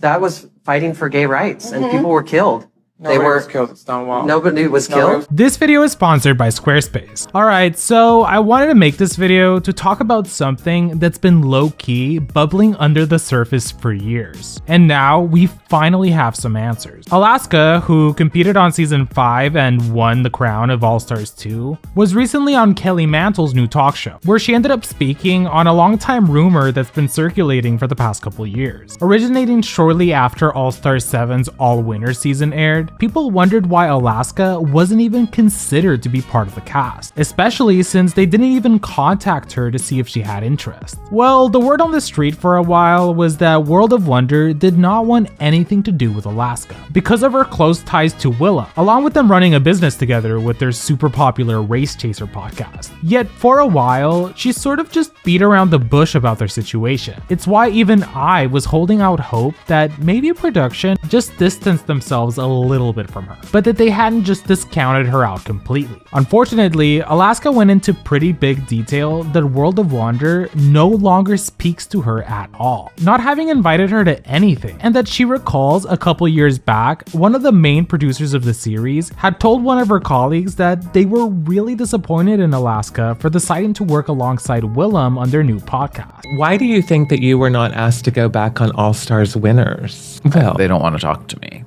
that was fighting for gay rights, and people were killed. Nobody was killed at Stonewall. Nobody was killed. This video is sponsored by Squarespace. Alright, so I wanted to make this video to talk about something that's been low-key bubbling under the surface for years. And now we finally have some answers. Alaska, who competed on season 5 and won the crown of All-Stars 2, was recently on Kelly Mantle's new talk show, where she ended up speaking on a long-time rumor that's been circulating for the past couple years. Originating shortly after All-Stars 7's All-Winner season aired, people wondered why Alaska wasn't even considered to be part of the cast, especially since they didn't even contact her to see if she had interest. Well, the word on the street for a while was that World of Wonder did not want anything to do with Alaska because of her close ties to Willa, along with them running a business together with their super popular Race Chaser podcast. Yet for a while, she sort of just beat around the bush about their situation. It's why even I was holding out hope that maybe production just distanced themselves a little bit from her, but that they hadn't just discounted her out completely. Unfortunately, Alaska went into pretty big detail that World of Wonder no longer speaks to her at all, not having invited her to anything, and that she recalls a couple years back, one of the main producers of the series had told one of her colleagues that they were really disappointed in Alaska for deciding to work alongside Willem on their new podcast. Why do you think that you were not asked to go back on All Stars Winners? Well, they don't want to talk to me.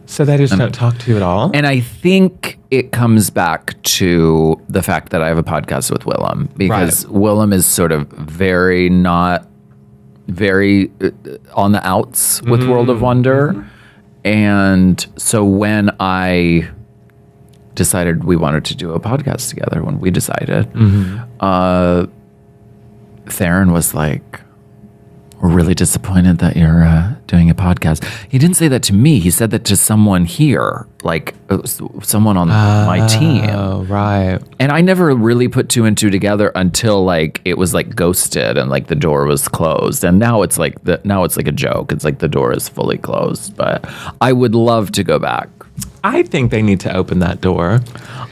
So they just don't talk to you at all? And I think it comes back to the fact that I have a podcast with Willem, because Willem is sort of very on the outs with World of Wonder. And so when I decided we wanted to do a podcast together, Theron was like, "We're really disappointed that you're doing a podcast." He didn't say that to me. He said that to someone here, like someone on my team. Oh, right. And I never really put two and two together until like it was like ghosted and like the door was closed. And now it's like a joke. It's like the door is fully closed. But I would love to go back. I think they need to open that door.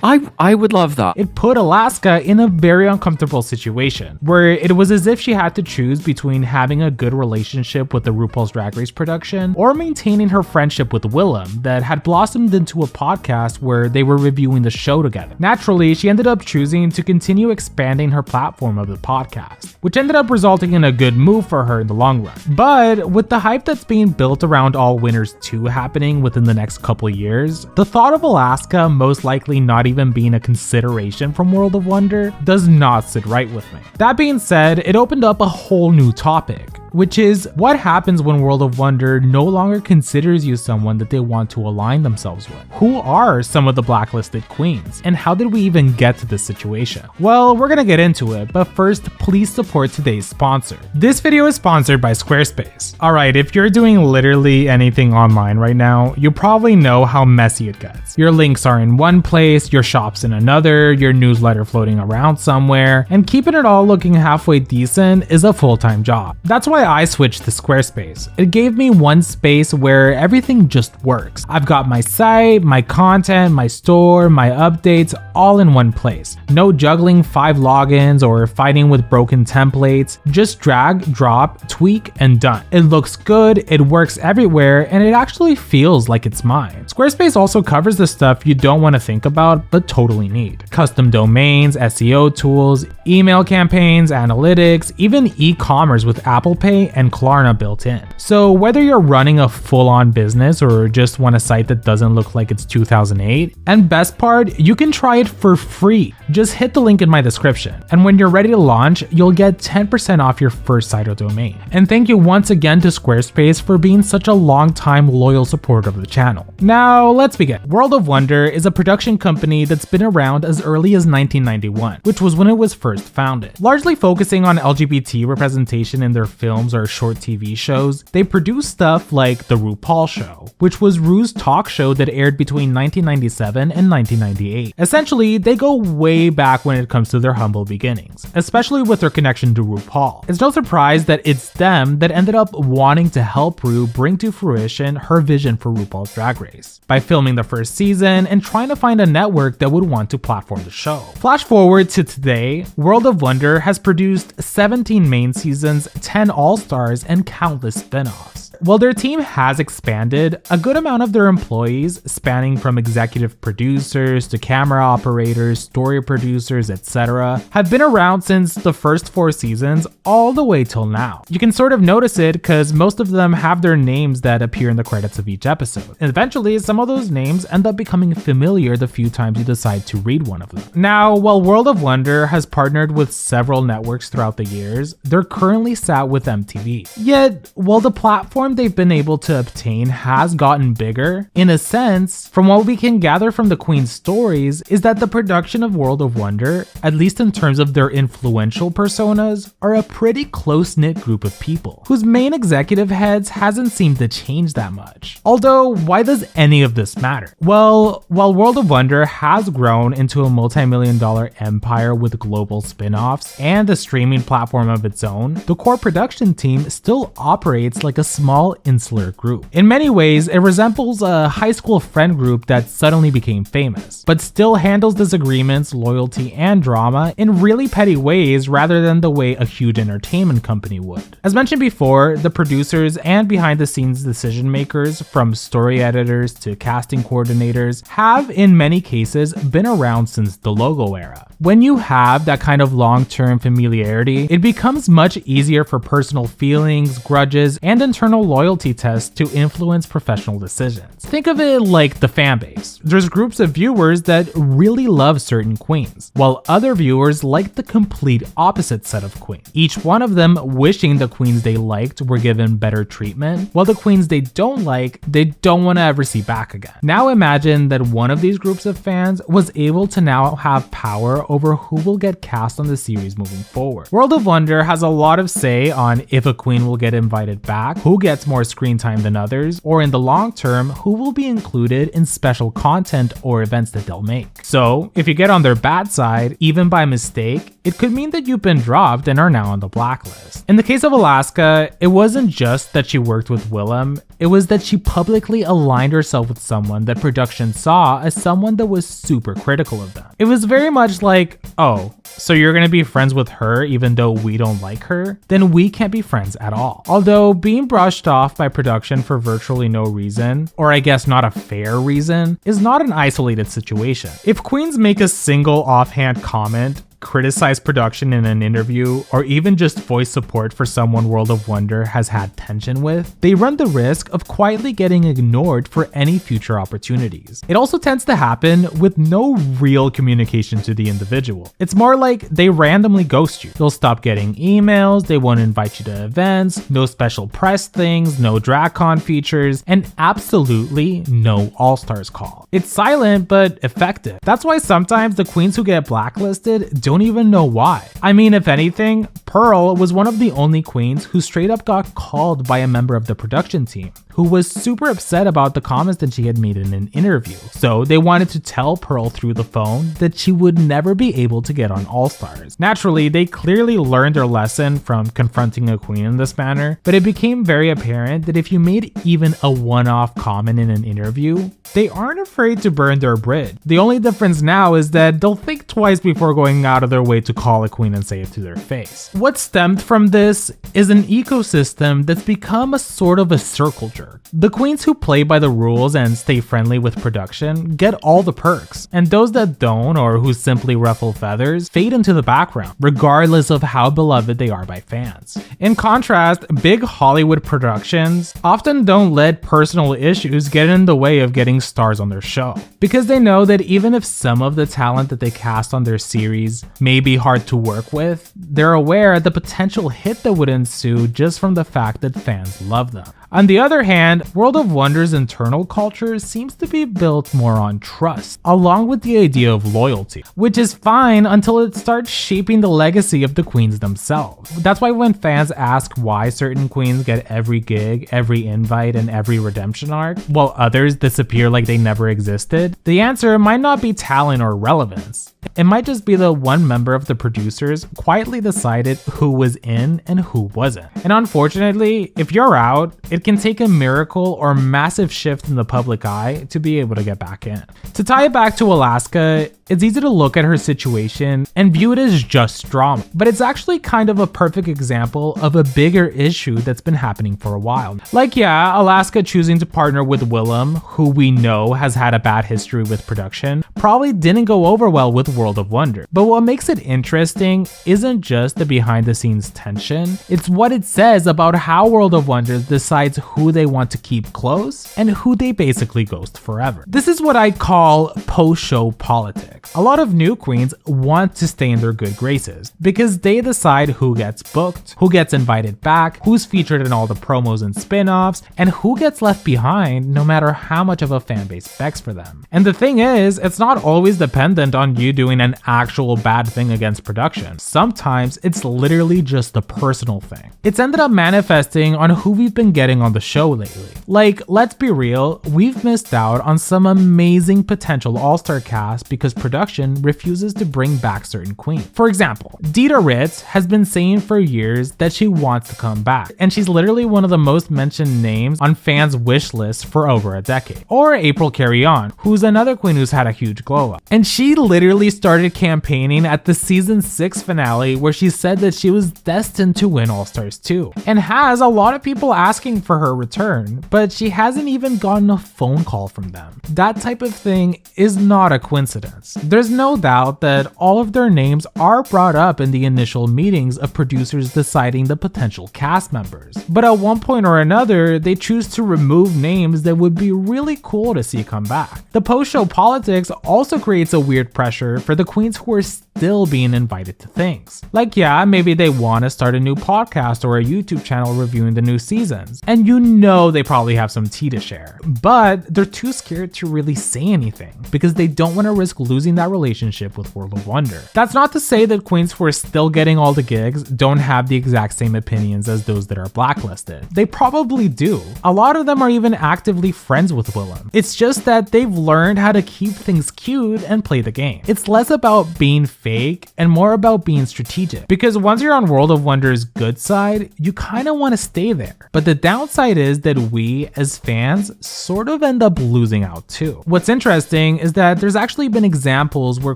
I would love that. It put Alaska in a very uncomfortable situation, where it was as if she had to choose between having a good relationship with the RuPaul's Drag Race production or maintaining her friendship with Willem that had blossomed into a podcast where they were reviewing the show together. Naturally, she ended up choosing to continue expanding her platform of the podcast, which ended up resulting in a good move for her in the long run. But with the hype that's being built around All Winners 2 happening within the next couple years, the thought of Alaska most likely not even being a consideration from World of Wonder does not sit right with me. That being said, it opened up a whole new topic, which is what happens when World of Wonder no longer considers you someone that they want to align themselves with. Who are some of the blacklisted queens, and how did we even get to this situation? Well, we're gonna get into it, but first, please support today's sponsor. This video is sponsored by Squarespace. Alright, if you're doing literally anything online right now, you probably know how messy it gets. Your links are in one place, your shop's in another, your newsletter floating around somewhere, and keeping it all looking halfway decent is a full-time job. That's why I switched to Squarespace. It gave me one space where everything just works. I've got my site, my content, my store, my updates, all in one place. No juggling 5 logins or fighting with broken templates. Just drag, drop, tweak, and done. It looks good, it works everywhere, and it actually feels like it's mine. Squarespace also covers the stuff you don't want to think about but totally need. Custom domains, SEO tools, email campaigns, analytics, even e-commerce with Apple Pay and Klarna built in. So whether you're running a full-on business or just want a site that doesn't look like it's 2008, and best part, you can try it for free. Just hit the link in my description, and when you're ready to launch, you'll get 10% off your first site or domain. And thank you once again to Squarespace for being such a long-time loyal supporter of the channel. Now let's begin. World of Wonder is a production company that's been around as early as 1991, which was when it was first founded. Largely focusing on LGBT representation in their films or short TV shows, they produce stuff like The RuPaul Show, which was Ru's talk show that aired between 1997 and 1998. Essentially, they go way back when it comes to their humble beginnings, especially with their connection to RuPaul. It's no surprise that it's them that ended up wanting to help Ru bring to fruition her vision for RuPaul's Drag Race by filming the first season and trying to find a network that would want to platform the show. Flash forward to today, World of Wonder has produced 17 main seasons, 10 all-stars, and countless spin-offs. While their team has expanded, a good amount of their employees, spanning from executive producers to camera operators, story producers, etc., have been around since the first 4 seasons all the way till now. You can sort of notice it because most of them have their names that appear in the credits of each episode. And eventually, some of those names end up becoming familiar the few times you decide to read one of them. Now, while World of Wonder has partnered with several networks throughout the years, they're currently sat with MTV. Yet, while the platform they've been able to obtain has gotten bigger, in a sense, from what we can gather from the Queen's stories, is that the production of World of Wonder, at least in terms of their influential personas, are a pretty close-knit group of people, whose main executive heads hasn't seemed to change that much. Although, why does any of this matter? Well, while World of Wonder has grown into a multi-million-dollar empire with global spin-offs and a streaming platform of its own, the core production team still operates like a small insular group. In many ways, it resembles a high school friend group that suddenly became famous, but still handles disagreements, loyalty, and drama in really petty ways rather than the way a huge entertainment company would. As mentioned before, the producers and behind-the-scenes decision makers, from story editors to casting coordinators, have in many cases been around since the logo era. When you have that kind of long-term familiarity, it becomes much easier for personal feelings, grudges, and internal loyalty tests to influence professional decisions. Think of it like the fan base. There's groups of viewers that really love certain queens, while other viewers like the complete opposite set of queens. Each one of them wishing the queens they liked were given better treatment, while the queens they don't like, they don't want to ever see back again. Now imagine that one of these groups of fans was able to now have power over who will get cast on the series moving forward. World of Wonder has a lot of say on if a queen will get invited back, who gets more screen time than others, or in the long term, who will be included in special content or events that they'll make. So, if you get on their bad side, even by mistake, it could mean that you've been dropped and are now on the blacklist. In the case of Alaska, it wasn't just that she worked with Willem, it was that she publicly aligned herself with someone that production saw as someone that was super critical of them. It was very much like, oh, so you're gonna be friends with her even though we don't like her? Then we can't be friends at all. Although being brushed off by production for virtually no reason, or I guess not a fair reason, is not an isolated situation. If queens make a single offhand comment, criticize production in an interview, or even just voice support for someone World of Wonder has had tension with, they run the risk of quietly getting ignored for any future opportunities. It also tends to happen with no real communication to the individual. It's more like they randomly ghost you. They'll stop getting emails, they won't invite you to events, no special press things, no DragCon features, and absolutely no All-Stars call. It's silent but effective. That's why sometimes the queens who get blacklisted don't even know why. I mean, if anything, Pearl was one of the only queens who straight up got called by a member of the production team, who was super upset about the comments that she had made in an interview. So they wanted to tell Pearl through the phone that she would never be able to get on All-Stars. Naturally, they clearly learned their lesson from confronting a queen in this manner, but it became very apparent that if you made even a one-off comment in an interview, they aren't afraid to burn their bridge. The only difference now is that they'll think twice before going out of their way to call a queen and say it to their face. What stemmed from this is an ecosystem that's become a sort of a circle jerk. The queens who play by the rules and stay friendly with production get all the perks, and those that don't or who simply ruffle feathers fade into the background, regardless of how beloved they are by fans. In contrast, big Hollywood productions often don't let personal issues get in the way of getting stars on their show, because they know that even if some of the talent that they cast on their series may be hard to work with, they're aware of the potential hit that would ensue just from the fact that fans love them. On the other hand, World of Wonder's internal culture seems to be built more on trust, along with the idea of loyalty, which is fine until it starts shaping the legacy of the queens themselves. That's why when fans ask why certain queens get every gig, every invite, and every redemption arc, while others disappear like they never existed, the answer might not be talent or relevance. It might just be that one member of the producers quietly decided who was in and who wasn't. And unfortunately, if you're out, it can take a miracle or massive shift in the public eye to be able to get back in. To tie it back to Alaska, it's easy to look at her situation and view it as just drama, but it's actually kind of a perfect example of a bigger issue that's been happening for a while. Like, yeah, Alaska choosing to partner with Willem, who we know has had a bad history with production, probably didn't go over well with World of Wonder. But what makes it interesting isn't just the behind the scenes tension, it's what it says about how World of Wonder decides who they want to keep close and who they basically ghost forever. This is what I call post-show politics. A lot of new queens want to stay in their good graces because they decide who gets booked, who gets invited back, who's featured in all the promos and spin-offs, and who gets left behind no matter how much of a fan base begs for them. And the thing is, it's not always dependent on you doing an actual bad thing against production. Sometimes it's literally just a personal thing. It's ended up manifesting on who we've been getting on the show lately. Like, let's be real, we've missed out on some amazing potential all-star cast because production refuses to bring back certain queens. For example, Dita Ritz has been saying for years that she wants to come back, and she's literally one of the most mentioned names on fans' wish lists for over a decade. Or April Carry-On, who's another queen who's had a huge glow up. And she literally started campaigning at the season 6 finale where she said that she was destined to win All-Stars 2, and has a lot of people asking for her return, but she hasn't even gotten a phone call from them. That type of thing is not a coincidence. There's no doubt that all of their names are brought up in the initial meetings of producers deciding the potential cast members, but at one point or another, they choose to remove names that would be really cool to see come back. The post-show politics also creates a weird pressure for the queens who are still being invited to things. Like, yeah, maybe they want to start a new podcast or a YouTube channel reviewing the new seasons, and you know they probably have some tea to share, but they're too scared to really say anything because they don't want to risk losing that relationship with World of Wonder. That's not to say that queens who are still getting all the gigs don't have the exact same opinions as those that are blacklisted. They probably do. A lot of them are even actively friends with Willem. It's just that they've learned how to keep things cute and play the game. It's less about being fake and more about being strategic, because once you're on World of Wonder's good side, you kind of want to stay there. But the downside is that we, as fans, sort of end up losing out too. What's interesting is that there's actually been examples where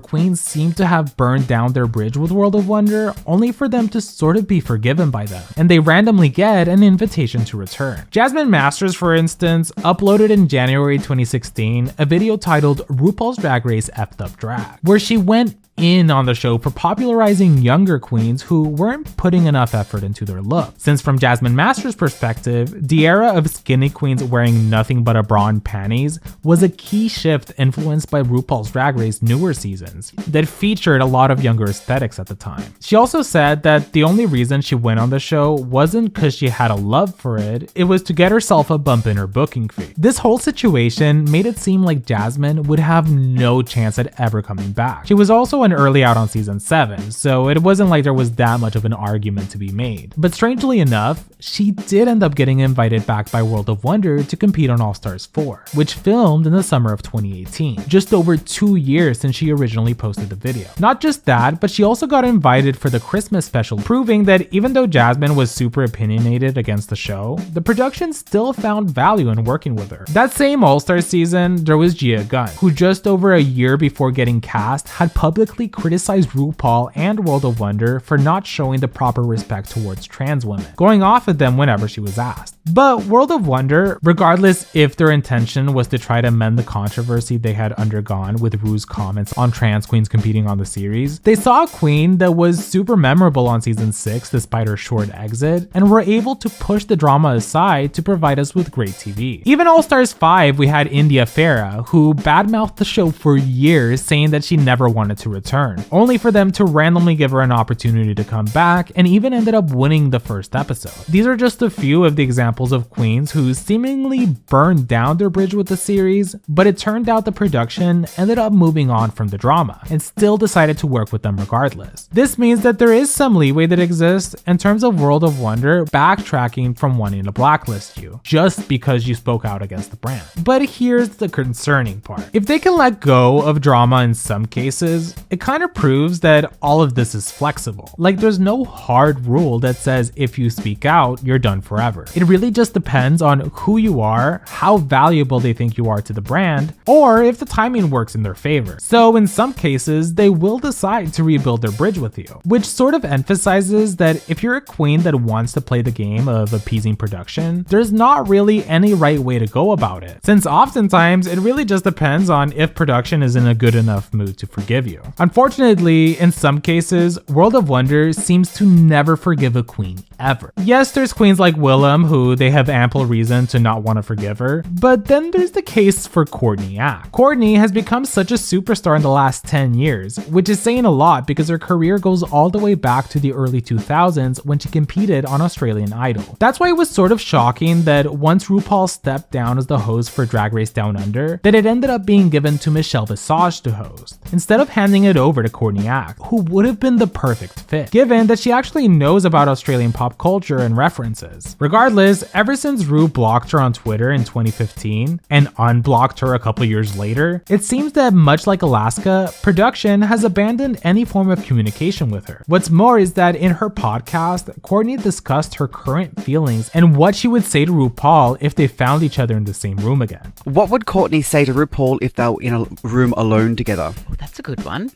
queens seem to have burned down their bridge with World of Wonder only for them to sort of be forgiven by them, and they randomly get an invitation to return. Jasmine Masters, for instance, uploaded in January 2016 a video titled RuPaul's Drag Race F'd Up Drag, where she went in on the show for popularizing younger queens who weren't putting enough effort into their look. Since from Jasmine Masters' perspective, the era of skinny queens wearing nothing but a bra and panties was a key shift influenced by RuPaul's Drag Race newer seasons that featured a lot of younger aesthetics at the time. She also said that the only reason she went on the show wasn't because she had a love for it, it was to get herself a bump in her booking fee. This whole situation made it seem like Jasmine would have no chance at ever coming back. She was also an early out on season 7, so it wasn't like there was that much of an argument to be made. But strangely enough, she did end up getting invited back by World of Wonder to compete on All Stars 4, which filmed in the summer of 2018, just over 2 years since she originally posted the video. Not just that, but she also got invited for the Christmas special, proving that even though Jasmine was super opinionated against the show, the production still found value in working with her. That same All Stars season, there was Gia Gunn, who just over a year before getting cast had publicly criticized RuPaul and World of Wonder for not showing the proper respect towards trans women, going off at them whenever she was asked. But World of Wonder, regardless if their intention was to try to mend the controversy they had undergone with Ru's comments on trans queens competing on the series, they saw a queen that was super memorable on season 6 despite her short exit, and were able to push the drama aside to provide us with great TV. Even All Stars 5, we had India Farah, who badmouthed the show for years, saying that she never wanted to return, only for them to randomly give her an opportunity to come back, and even ended up winning the first episode. These are just a few of the examples of queens who seemingly burned down their bridge with the series, but it turned out the production ended up moving on from the drama and still decided to work with them regardless. This means that there is some leeway that exists in terms of World of Wonder backtracking from wanting to blacklist you just because you spoke out against the brand. But here's the concerning part. If they can let go of drama in some cases, it kind of proves that all of this is flexible. Like, there's no hard rule that says if you speak out, you're done forever. It really just depends on who you are, how valuable they think you are to the brand, or if the timing works in their favor. So in some cases, they will decide to rebuild their bridge with you, which sort of emphasizes that if you're a queen that wants to play the game of appeasing production, there's not really any right way to go about it, since oftentimes it really just depends on if production is in a good enough mood to forgive you. Unfortunately, in some cases, World of Wonder seems to never forgive a queen ever. Yes, there's queens like Willem who they have ample reason to not want to forgive her, but then there's the case for Courtney Act. Courtney has become such a superstar in the last 10 years, which is saying a lot because her career goes all the way back to the early 2000s when she competed on Australian Idol. That's why it was sort of shocking that once RuPaul stepped down as the host for Drag Race Down Under, that it ended up being given to Michelle Visage to host, instead of handing it over to Courtney Act, who would have been the perfect fit, given that she actually knows about Australian pop culture and references. Regardless, ever since Ru blocked her on Twitter in 2015 and unblocked her a couple years later, it seems that much like Alaska, production has abandoned any form of communication with her. What's more is that in her podcast, Courtney discussed her current feelings and what she would say to RuPaul if they found each other in the same room again. What would Courtney say to RuPaul if they were in a room alone together? Oh, that's a good one.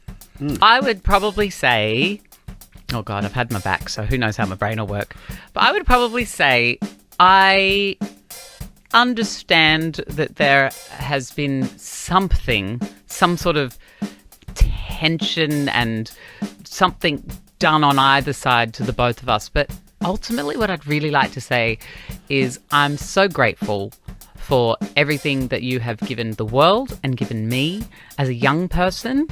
I would probably say, oh God, I've had my back, so who knows how my brain will work. But I would probably say, I understand that there has been some sort of tension and something done on either side to the both of us. But ultimately what I'd really like to say is I'm so grateful for everything that you have given the world and given me as a young person.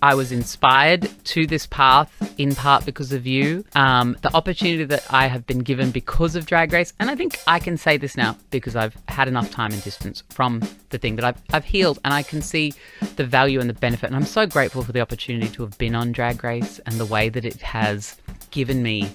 I was inspired to this path in part because of you. The opportunity that I have been given because of Drag Race, and I think I can say this now because I've had enough time and distance from the thing that I've healed, and I can see the value and the benefit, and I'm so grateful for the opportunity to have been on Drag Race and the way that it has given me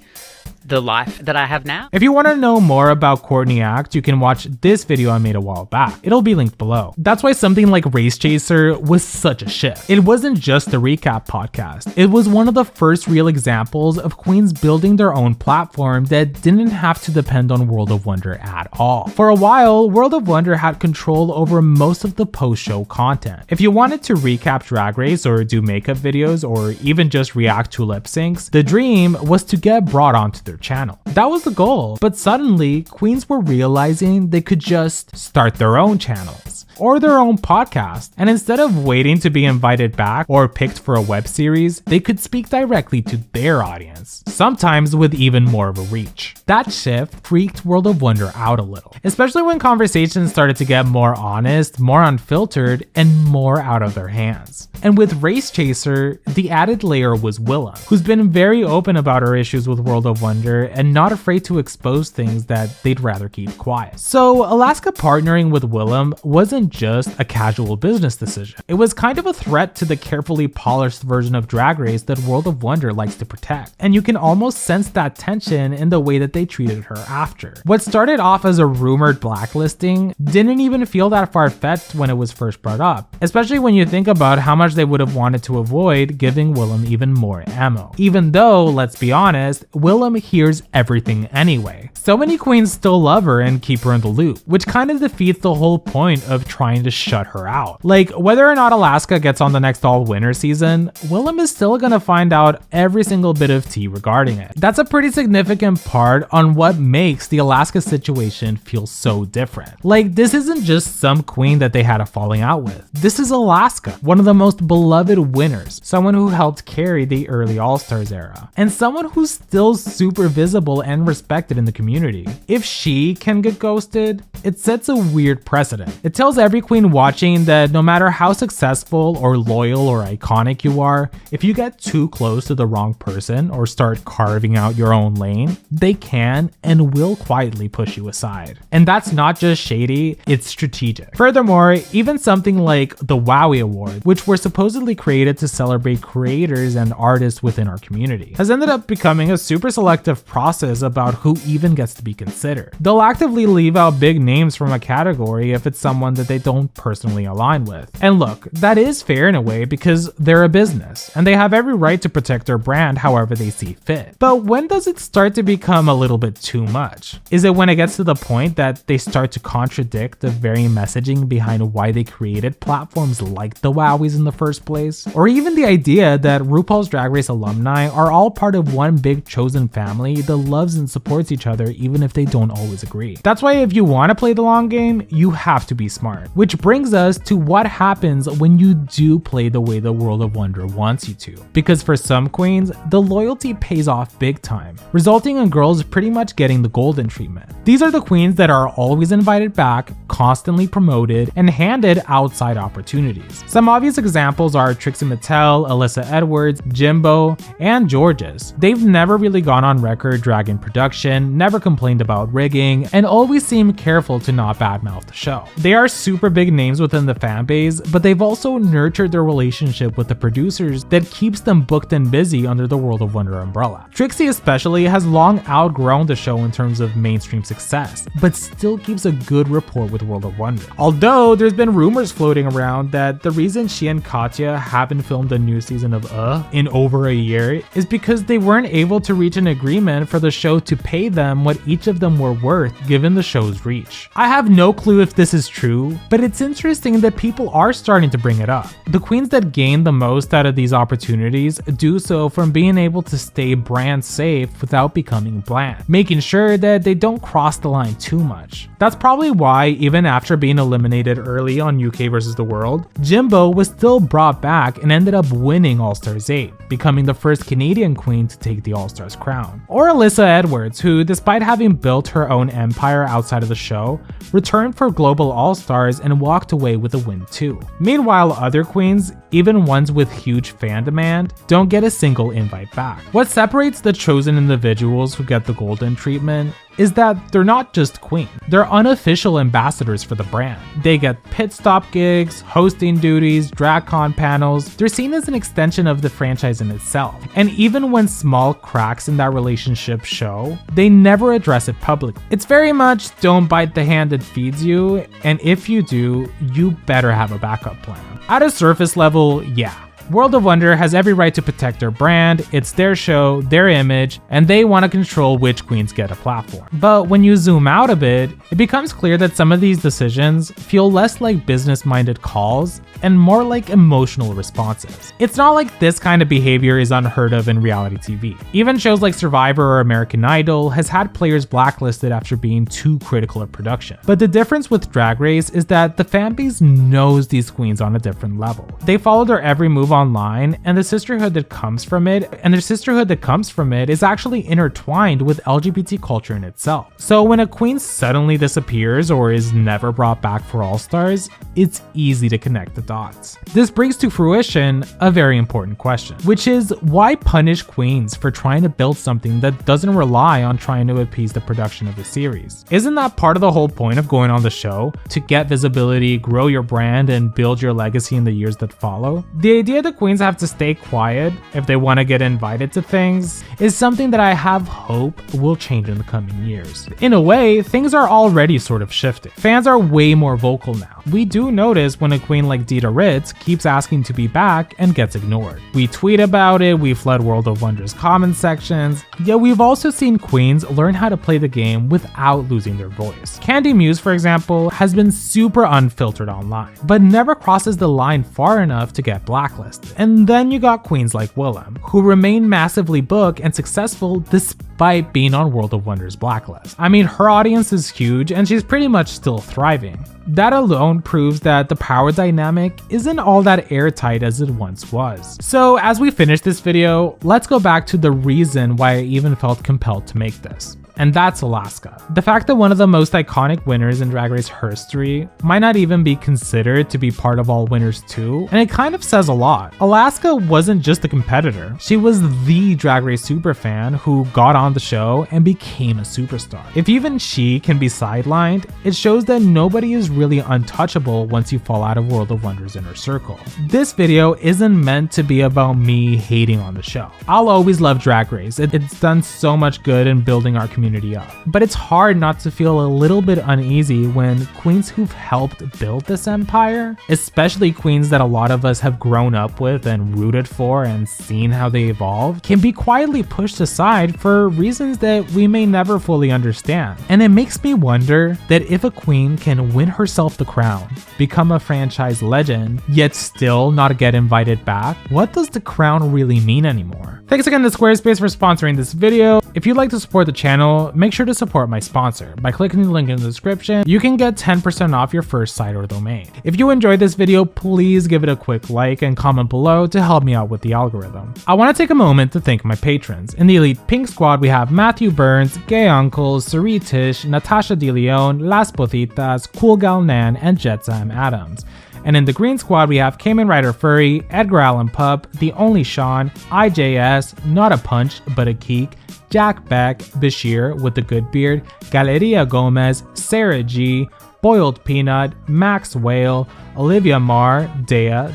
the life that I have now. If you want to know more about Courtney Act, you can watch this video I made a while back. It'll be linked below. That's why something like Race Chaser was such a shift. It wasn't just a recap podcast. It was one of the first real examples of queens building their own platform that didn't have to depend on World of Wonder at all. For a while, World of Wonder had control over most of the post-show content. If you wanted to recap Drag Race or do makeup videos or even just react to lip syncs, the dream was to get brought onto their channel. That was the goal, but suddenly queens were realizing they could just start their own channels or their own podcast, and instead of waiting to be invited back or picked for a web series, they could speak directly to their audience, sometimes with even more of a reach. That shift freaked World of Wonder out a little, especially when conversations started to get more honest, more unfiltered, and more out of their hands. And with Race Chaser, the added layer was Willem, who's been very open about her issues with World of Wonder and not afraid to expose things that they'd rather keep quiet. So Alaska partnering with Willem wasn't just a casual business decision. It was kind of a threat to the carefully polished version of Drag Race that World of Wonder likes to protect. And you can almost sense that tension in the way that they treated her after. What started off as a rumored blacklisting didn't even feel that far-fetched when it was first brought up, especially when you think about how much they would have wanted to avoid giving Willem even more ammo. Even though, let's be honest, Willem hears everything anyway. So many queens still love her and keep her in the loop, which kind of defeats the whole point of trying to shut her out. Like, whether or not Alaska gets on the next all-winner season, Willem is still gonna find out every single bit of tea regarding it. That's a pretty significant part on what makes the Alaska situation feel so different. Like, this isn't just some queen that they had a falling out with. This is Alaska, one of the most beloved winners, someone who helped carry the early All-Stars era, and someone who's still super visible and respected in the community. If she can get ghosted, it sets a weird precedent. It tells every queen watching that no matter how successful or loyal or iconic you are, if you get too close to the wrong person or start carving out your own lane, they can and will quietly push you aside. And that's not just shady, it's strategic. Furthermore, even something like the Wowie Award, which were supposedly created to celebrate creators and artists within our community, has ended up becoming a super selective process about who even gets to be considered. They'll actively leave out big names from a category if it's someone that they they don't personally align with. And look, that is fair in a way because they're a business and they have every right to protect their brand however they see fit. But when does it start to become a little bit too much? Is it when it gets to the point that they start to contradict the very messaging behind why they created platforms like the Wowies in the first place? Or even the idea that RuPaul's Drag Race alumni are all part of one big chosen family that loves and supports each other even if they don't always agree. That's why if you want to play the long game, you have to be smart. Which brings us to what happens when you do play the way the World of Wonder wants you to. Because for some queens, the loyalty pays off big time, resulting in girls pretty much getting the golden treatment. These are the queens that are always invited back, constantly promoted, and handed outside opportunities. Some obvious examples are Trixie Mattel, Alyssa Edwards, Jimbo, and Georges. They've never really gone on record dragging production, never complained about rigging, and always seem careful to not badmouth the show. They are super big names within the fanbase, but they've also nurtured their relationship with the producers that keeps them booked and busy under the World of Wonder umbrella. Trixie especially has long outgrown the show in terms of mainstream success, but still keeps a good rapport with World of Wonder. Although there's been rumors floating around that the reason she and Katya haven't filmed a new season of in over a year is because they weren't able to reach an agreement for the show to pay them what each of them were worth given the show's reach. I have no clue if this is true, but it's interesting that people are starting to bring it up. The queens that gain the most out of these opportunities do so from being able to stay brand safe without becoming bland, making sure that they don't cross the line too much. That's probably why even after being eliminated early on UK vs. the World, Jimbo was still brought back and ended up winning All-Stars 8, becoming the first Canadian queen to take the All-Stars crown. Or Alyssa Edwards, who despite having built her own empire outside of the show, returned for Global All-Stars and walked away with a win too. Meanwhile, other queens, even ones with huge fan demand, don't get a single invite back. What separates the chosen individuals who get the golden treatment is that they're not just queens, they're unofficial ambassadors for the brand. They get pit stop gigs, hosting duties, DragCon panels. They're seen as an extension of the franchise in itself. And even when small cracks in that relationship show, they never address it publicly. It's very much don't bite the hand that feeds you, and if you do, you better have a backup plan. At a surface level, yeah. World of Wonder has every right to protect their brand, it's their show, their image, and they want to control which queens get a platform. But when you zoom out a bit, it becomes clear that some of these decisions feel less like business-minded calls and more like emotional responses. It's not like this kind of behavior is unheard of in reality TV. Even shows like Survivor or American Idol has had players blacklisted after being too critical of production. But the difference with Drag Race is that the fanbase knows these queens on a different level. They follow their every move online, and the sisterhood that comes from it, is actually intertwined with LGBT culture in itself. So when a queen suddenly disappears or is never brought back for All-Stars, it's easy to connect the dots. This brings to fruition a very important question, which is why punish queens for trying to build something that doesn't rely on trying to appease the production of the series? Isn't that part of the whole point of going on the show? To get visibility, grow your brand, and build your legacy in the years that follow? The idea that queens have to stay quiet if they want to get invited to things is something that I have hope will change in the coming years. In a way, things are already sort of shifting. Fans are way more vocal now. We do notice when a queen like Dita Ritz keeps asking to be back and gets ignored. We tweet about it, we flood World of Wonder's comment sections, yet we've also seen queens learn how to play the game without losing their voice. Candy Muse, for example, has been super unfiltered online, but never crosses the line far enough to get blacklisted. And then you got queens like Willem, who remain massively booked and successful despite being on World of Wonder's blacklist. I mean, her audience is huge and she's pretty much still thriving. That alone proves that the power dynamic isn't all that airtight as it once was. So as we finish this video, let's go back to the reason why I even felt compelled to make this. And that's Alaska. The fact that one of the most iconic winners in Drag Race history might not even be considered to be part of All Winners 2, and it kind of says a lot. Alaska wasn't just a competitor, she was the Drag Race superfan who got on the show and became a superstar. If even she can be sidelined, it shows that nobody is really untouchable once you fall out of World of Wonder's inner circle. This video isn't meant to be about me hating on the show. I'll always love Drag Race. It's done so much good in building our community community up. But it's hard not to feel a little bit uneasy when queens who've helped build this empire, especially queens that a lot of us have grown up with and rooted for and seen how they evolve, can be quietly pushed aside for reasons that we may never fully understand. And it makes me wonder that if a queen can win herself the crown, become a franchise legend, yet still not get invited back, what does the crown really mean anymore? Thanks again to Squarespace for sponsoring this video. If you'd like to support the channel, make sure to support my sponsor. By clicking the link in the description, you can get 10% off your first site or domain. If you enjoyed this video, please give it a quick like and comment below to help me out with the algorithm. I want to take a moment to thank my patrons. In the Elite Pink Squad, we have Matthew Burns, Gay Uncles, Sari Tish, Natasha De Leon, Las Pocitas, Cool Gal Nan, and Jetsam Adams. And in the Green Squad, we have Cayman Rider Furry, Edgar Allan Pup, The Only Sean, IJS, Not a Punch But a Keek, Jack Beck, Bashir with the Good Beard, Galeria Gomez, Sarah G, Boiled Peanut, Max Whale, Olivia Marr, Dea,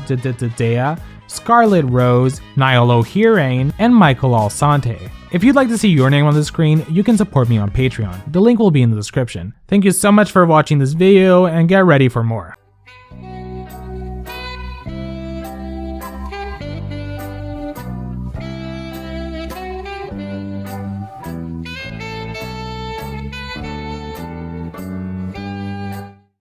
Scarlet Rose, Niall O'Hearane, and Michael Alsante. If you'd like to see your name on the screen, you can support me on Patreon. The link will be in the description. Thank you so much for watching this video, and get ready for more.